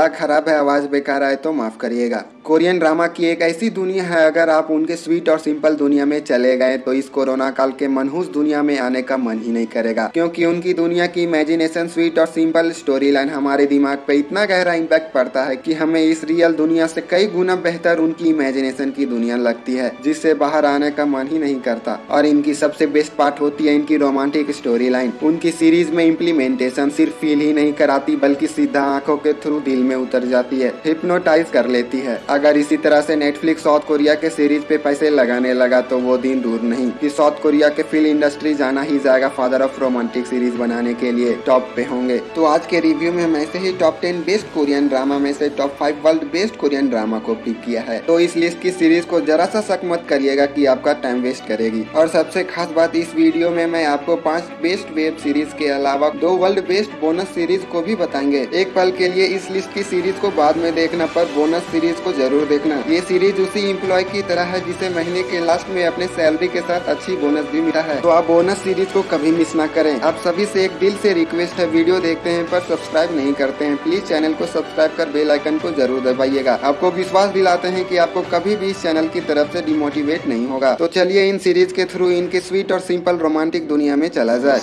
गला खराब है, आवाज बेकार आए तो माफ करिएगा। कोरियन ड्रामा की एक ऐसी दुनिया है, अगर आप उनके स्वीट और सिंपल दुनिया में चले गए तो इस कोरोना काल के मनहूस दुनिया में आने का मन ही नहीं करेगा, क्योंकि उनकी दुनिया की इमेजिनेशन, स्वीट और सिंपल स्टोरी लाइन हमारे दिमाग पे इतना गहरा इम्पैक्ट पड़ता है कि हमें इस रियल दुनिया से कई गुना बेहतर उनकी इमेजिनेशन की दुनिया लगती है, जिससे बाहर आने का मन ही नहीं करता। और इनकी सबसे बेस्ट पार्ट होती है इनकी रोमांटिक स्टोरी लाइन। उनकी सीरीज में इम्प्लीमेंटेशन सिर्फ फील ही नहीं कराती, बल्कि सीधा आंखों के थ्रू दिल में उतर जाती है, हिप्नोटाइज कर लेती है। अगर इसी तरह से नेटफ्लिक्स साउथ कोरिया के सीरीज पे पैसे लगाने लगा तो वो दिन दूर नहीं कि साउथ कोरिया के फिल्म इंडस्ट्री जाना ही जाएगा फादर ऑफ रोमांटिक सीरीज बनाने के लिए टॉप पे होंगे। तो आज के रिव्यू में हम ऐसे ही टॉप 10 बेस्ट कोरियन ड्रामा में से top 5 world best Korean drama को पिक किया है। तो इस लिस्ट की सीरीज को जरा सा शक मत करिएगा कि आपका टाइम वेस्ट करेगी। और सबसे खास बात, इस वीडियो में मैं आपको 5 बेस्ट वेब सीरीज के अलावा 2 वर्ल्ड बेस्ट बोनस सीरीज को भी बताएंगे। एक पल के लिए इस लिस्ट की सीरीज को बाद में देखना, पर बोनस सीरीज को जरूर देखना। ये सीरीज उसी एम्प्लॉय की तरह है जिसे महीने के लास्ट में अपने सैलरी के साथ अच्छी बोनस भी मिला है। तो आप बोनस सीरीज को कभी मिस ना करें। आप सभी से एक दिल से रिक्वेस्ट है, वीडियो देखते हैं पर सब्सक्राइब नहीं करते हैं, प्लीज चैनल को सब्सक्राइब कर बेल आइकन को जरूर दबाइएगा। आपको विश्वास दिलाते हैं कि आपको कभी भी इस चैनल की तरफ से डिमोटिवेट नहीं होगा। तो चलिए इन सीरीज के थ्रू इनके स्वीट और सिंपल रोमांटिक दुनिया में चला जाए।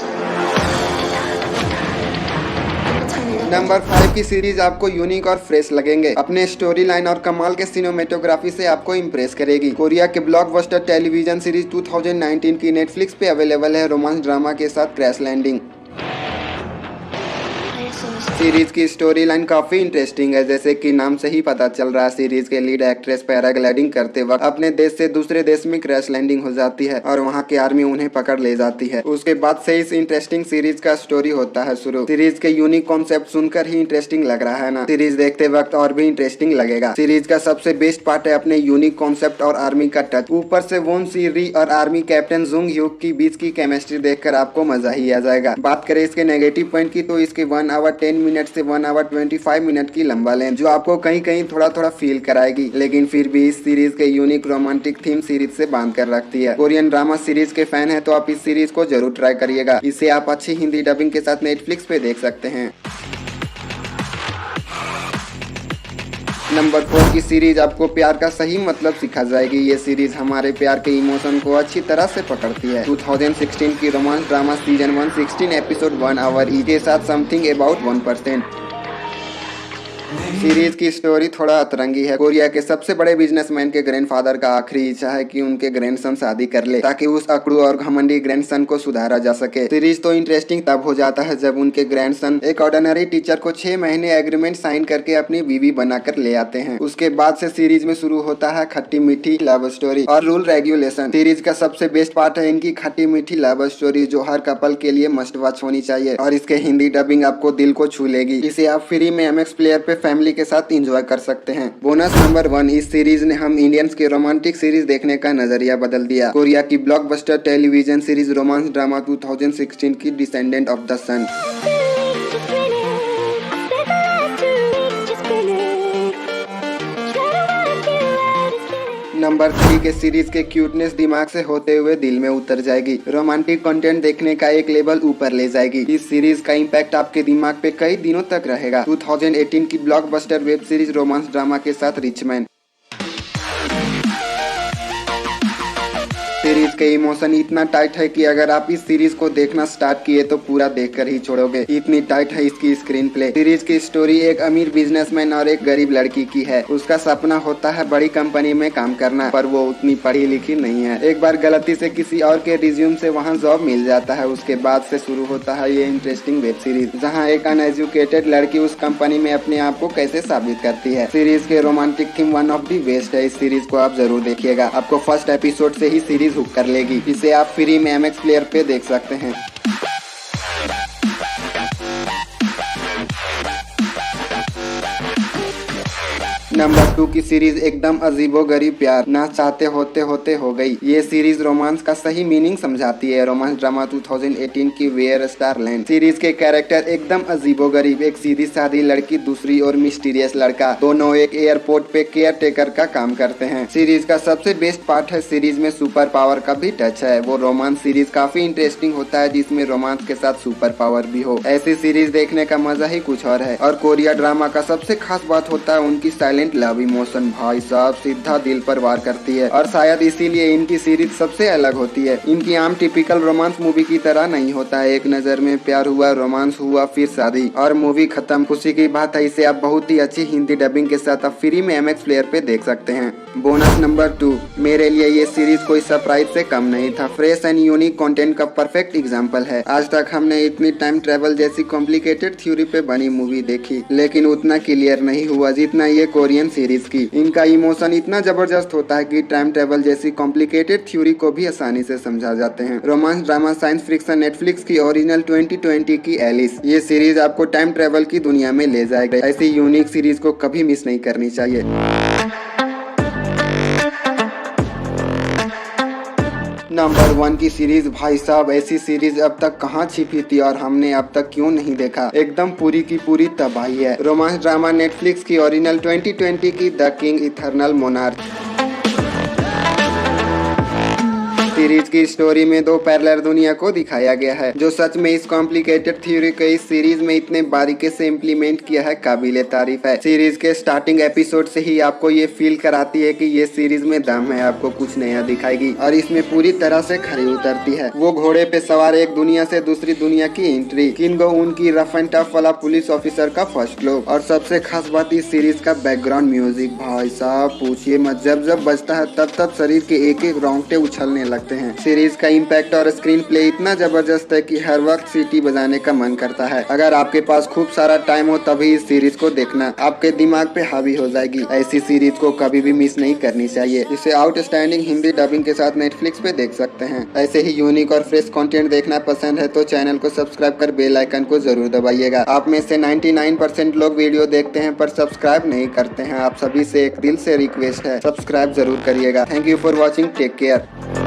नंबर 5 की सीरीज आपको यूनिक और फ्रेश लगेंगे। अपने स्टोरी लाइन और कमाल के सिनेमेटोग्राफी से आपको इम्प्रेस करेगी। कोरिया के ब्लॉकबस्टर टेलीविजन सीरीज 2019 की नेटफ्लिक्स पे अवेलेबल है रोमांस ड्रामा के साथ क्रैश लैंडिंग। सीरीज की स्टोरी लाइन काफी इंटरेस्टिंग है, जैसे कि नाम से ही पता चल रहा है। सीरीज के लीड एक्ट्रेस पैराग्लाइडिंग करते वक्त अपने देश से दूसरे देश में क्रैश लैंडिंग हो जाती है और वहां की आर्मी उन्हें पकड़ ले जाती है। उसके बाद से इस इंटरेस्टिंग सीरीज का स्टोरी होता है शुरू। सीरीज के यूनिक कॉन्सेप्ट सुनकर ही इंटरेस्टिंग लग रहा है ना? सीरीज देखते वक्त और भी इंटरेस्टिंग लगेगा। सीरीज का सबसे बेस्ट पार्ट है अपने यूनिक कॉन्सेप्ट और आर्मी का टच। ऊपर से वोन सी री और आर्मी कैप्टन जुंग ह्यूक की बीच की केमिस्ट्री देखकर आपको मजा ही आ जाएगा। बात करें इसके नेगेटिव पॉइंट की तो इसके 1 आवर 10 मिनट से 1 आवर 25 मिनट की लंबा लेंथ जो आपको कहीं कहीं थोड़ा थोड़ा फील कराएगी, लेकिन फिर भी इस सीरीज के यूनिक रोमांटिक थीम सीरीज से बांध कर रखती है। कोरियन ड्रामा सीरीज के फैन है तो आप इस सीरीज को जरूर ट्राई करिएगा। इसे आप अच्छी हिंदी डबिंग के साथ नेटफ्लिक्स पे देख सकते हैं। नंबर 4 की सीरीज आपको प्यार का सही मतलब सिखा जाएगी। ये सीरीज हमारे प्यार के इमोशन को अच्छी तरह से पकड़ती है। 2016 की romance drama season 1 16 episode 1 hour के साथ समथिंग अबाउट 1%। सीरीज की स्टोरी थोड़ा अतरंगी है। कोरिया के सबसे बड़े बिजनेसमैन के ग्रैंडफादर का आखिरी इच्छा है कि उनके ग्रैंडसन शादी कर ले ताकि उस अकड़ू और घमंडी ग्रैंडसन को सुधारा जा सके। सीरीज तो इंटरेस्टिंग तब हो जाता है जब उनके ग्रैंडसन एक ऑर्डिनरी टीचर को 6 महीने एग्रीमेंट साइन करके अपनी बीवी बनाकर ले आते हैं। उसके बाद से सीरीज में शुरू होता है खट्टी मीठी लव स्टोरी और रूल रेगुलेशन। सीरीज का सबसे बेस्ट पार्ट है इनकी खट्टी मीठी लव स्टोरी जो हर कपल के लिए मस्ट वॉच होनी चाहिए और इसके हिंदी डबिंग आपको दिल को छू लेगी। इसे आप फ्री में MX प्लेयर पे फैमिली के साथ एंजॉय कर सकते हैं। बोनस नंबर 1, इस सीरीज ने हम इंडियंस के रोमांटिक सीरीज देखने का नजरिया बदल दिया। कोरिया की blockbuster television series romance drama 2016 की descendant of the sun. Number 3 के सीरीज के क्यूटनेस दिमाग से होते हुए दिल में उतर जाएगी। रोमांटिक कंटेंट देखने का एक लेवल ऊपर ले जाएगी। इस सीरीज का इम्पैक्ट आपके दिमाग पे कई दिनों तक रहेगा। 2018 की blockbuster web series romance drama के साथ रिचमैन। सीरीज के इमोशन इतना टाइट है कि अगर आप इस सीरीज को देखना स्टार्ट किए तो पूरा देखकर ही छोड़ोगे, इतनी टाइट है इसकी स्क्रीन प्ले। सीरीज की स्टोरी एक अमीर बिजनेसमैन और एक गरीब लड़की की है। उसका सपना होता है बड़ी कंपनी में काम करना, पर वो उतनी पढ़ी लिखी नहीं है। एक बार गलती से किसी और के रिज्यूम से वहाँ जॉब मिल जाता है। उसके बाद से शुरू होता है ये इंटरेस्टिंग वेब सीरीज जहाँ एक अनएजुकेटेड लड़की उस कंपनी में अपने आप को कैसे साबित करती है। सीरीज के romantic theme one of the best है। इस सीरीज को आप जरूर देखिएगा, आपको फर्स्ट एपिसोड से ही सीरीज हुक कर लेगी। इसे आप फ्री में MX प्लेयर पे देख सकते हैं। नंबर 2 की सीरीज एकदम अजीबोगरीब प्यार ना चाहते होते होते हो गई। ये सीरीज रोमांस का सही मीनिंग समझाती है। रोमांस ड्रामा 2018 की वेयर स्टार लैंड सीरीज के कैरेक्टर एकदम अजीबोगरीब, एक सीधी सादी लड़की, दूसरी और मिस्टीरियस लड़का, दोनों एक एयरपोर्ट पे केयर टेकर का काम करते हैं। सीरीज का सबसे बेस्ट पार्ट है सीरीज में सुपर पावर का भी टच है। वो रोमांस सीरीज काफी इंटरेस्टिंग होता है जिसमें रोमांस के साथ सुपर पावर भी हो। ऐसी सीरीज देखने का मजा ही कुछ और है। और कोरिया ड्रामा का सबसे खास बात होता है उनकी साइलेंट लव इमोशन। भाई साहब सीधा दिल पर वार करती है और शायद इसीलिए इनकी सीरीज सबसे अलग होती है। इनकी आम टिपिकल रोमांस मूवी की तरह नहीं होता है। एक नजर में प्यार हुआ, रोमांस हुआ, फिर शादी और मूवी खत्म। खुशी की बात है इसे आप बहुत ही अच्छी हिंदी डबिंग के साथ आप फ्री में MX प्लेयर पे देख सकते हैं। बोनस नंबर 2, मेरे लिए ये सीरीज कोई सरप्राइज से कम नहीं था। फ्रेश एंड यूनिक कंटेंट का परफेक्ट एग्जांपल है। आज तक हमने इतनी टाइम ट्रेवल जैसी कॉम्प्लिकेटेड थ्योरी पे बनी मूवी देखी, लेकिन उतना क्लियर नहीं हुआ जितना ये कोरियन सीरीज की। इनका इमोशन इतना जबरदस्त होता है कि टाइम ट्रेवल जैसी कॉम्प्लिकेटेड थ्योरी को भी आसानी से समझा जाते हैं। Romance drama science fiction Netflix की ओरिजिनल 2020 की एलिस, ये सीरीज आपको टाइम ट्रेवल की दुनिया में ले जाएगा। ऐसी यूनिक सीरीज को कभी मिस नहीं करनी चाहिए। नंबर 1 की सीरीज, भाई साहब ऐसी सीरीज अब तक कहाँ छिपी थी और हमने अब तक क्यों नहीं देखा। एकदम पूरी की पूरी तबाही है। रोमांस ड्रामा नेटफ्लिक्स की ओरिजिनल 2020 की the king eternal monarch series की स्टोरी में 2 पैरेलल दुनिया को दिखाया गया है जो सच में इस कॉम्प्लिकेटेड थ्योरी को इस सीरीज में इतने बारीकी से इम्प्लीमेंट किया है, काबिले तारीफ है। सीरीज के स्टार्टिंग एपिसोड से ही आपको ये फील कराती है कि ये सीरीज में दम है, आपको कुछ नया दिखाएगी और इसमें पूरी तरह से खरी उतरती है। वो घोड़े पे सवार एक दुनिया से दूसरी दुनिया की एंट्री, किंगो उनकी रफ एंड टफ वाला पुलिस ऑफिसर का फर्स्ट लुक और सबसे खास बात इस सीरीज का बैकग्राउंड म्यूजिक। भाई साहब पूछिए मत, जब जब बजता है तब तब शरीर के एक एक रोंगटे उछलने लगते हैं। सीरीज का इम्पैक्ट और स्क्रीन प्ले इतना जबरदस्त है कि हर वक्त सीटी बजाने का मन करता है। अगर आपके पास खूब सारा टाइम हो तभी इस सीरीज को देखना, आपके दिमाग पे हावी हो जाएगी। ऐसी सीरीज को कभी भी मिस नहीं करनी चाहिए। इसे आउटस्टैंडिंग हिंदी डबिंग के साथ नेटफ्लिक्स पे देख सकते हैं। ऐसे ही यूनिक और फ्रेश कंटेंट देखना पसंद है तो चैनल को सब्सक्राइब कर बेल आइकन को जरूर दबाइएगा। आप में से 99% लोग वीडियो देखते हैं पर सब्सक्राइब नहीं करते हैं। आप सभी से एक दिल से रिक्वेस्ट है, सब्सक्राइब जरूर करिएगा। Thank you for watching, take care.